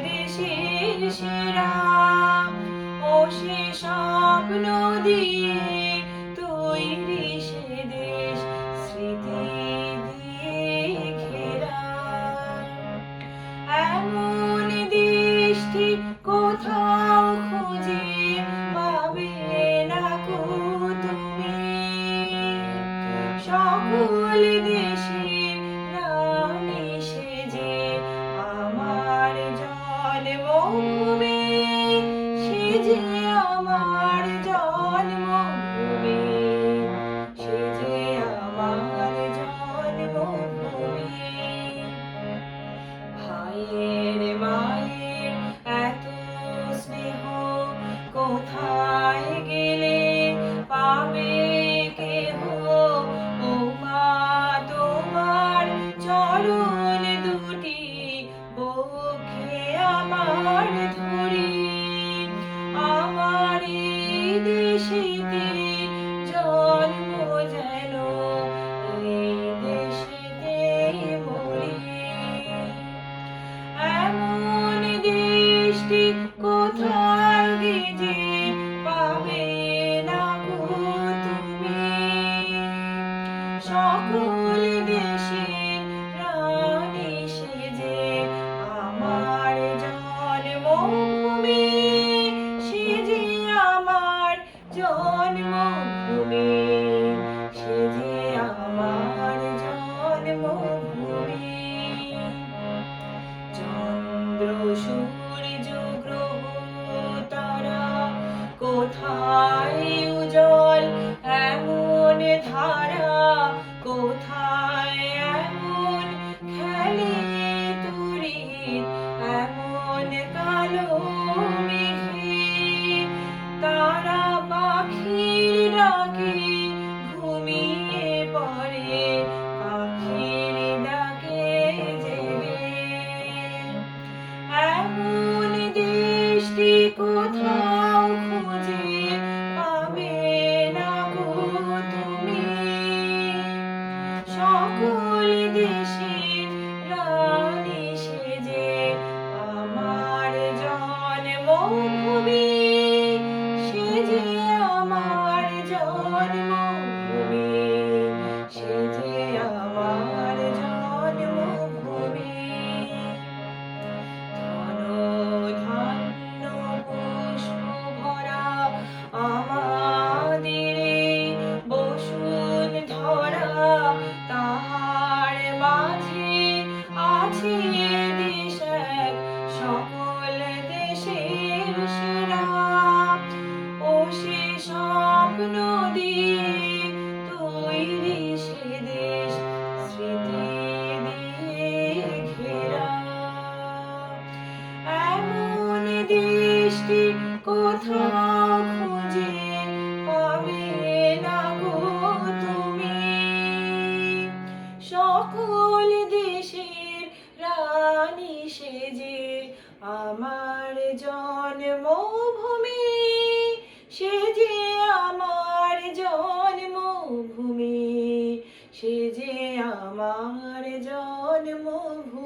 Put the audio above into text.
দেশের সেরা ও সে স্বপ্ন দিয়ে তৈরি সে দেশ স্মৃতি দিয়ে ঘেরা। এমন দেশটি কোথাও খুঁজে পাবে না কো তুমি। সকল দেশের রানী সেজে আমার জন্মভূমি, সেজে আমার জন্মভূমি, সেজে আমার জন্মভূমি। ভাইয়ের মায়ের এত স্নেহ কোথায় গেলে পাবে কেহ? ও মা তোমার চরণ দুটি বক্ষে আমার ধরি। আমার এই দেশেতে জন্ম যেন এই দেশেতে মরি। এমন দেশটি কোথাও যে পাবে না গো তুমি। সকল দেশের রানী সেজে আমার জন্মভূমি, সেজে আমার জন্মভূমি, সেজে আমার জন্মভূমি। চন্দ্র সূর্য গ্রহ তারা কোথায় উজ্জ্বল এমন ধারা, কোথায় এমন খেলে তরি, এমন কালো মেঘে তারা পাখির ডাকে ঘুমিয়ে পড়ে, পাখির ডাকে জেগে। এমন দেশটি কোথাও খুঁজে পাবে না গো তুমি। সকল দেশের রানী সেজে আমার জন্মভূমি, সেজে আমার জন্মভূমি, সেজে আমার জন্মভূমি। ধন্য পুষ্প ভরা আমাদের বসুন্ধরা, তাহার মাঝে আছে দেশ এক সকল দেশের সেরা ও সে স্বপ্ন দিয়ে তৈরি সে দেশ স্মৃতি দিয়ে ঘেরা। এমন দেশটি কোথাও খুঁজে পাবে না গো তুমি। সকল দেশের রানী সেজে আমার জন্মভূমি, সেজে আমার জন্মভূমি, সেজে আমার জন্মভূমি।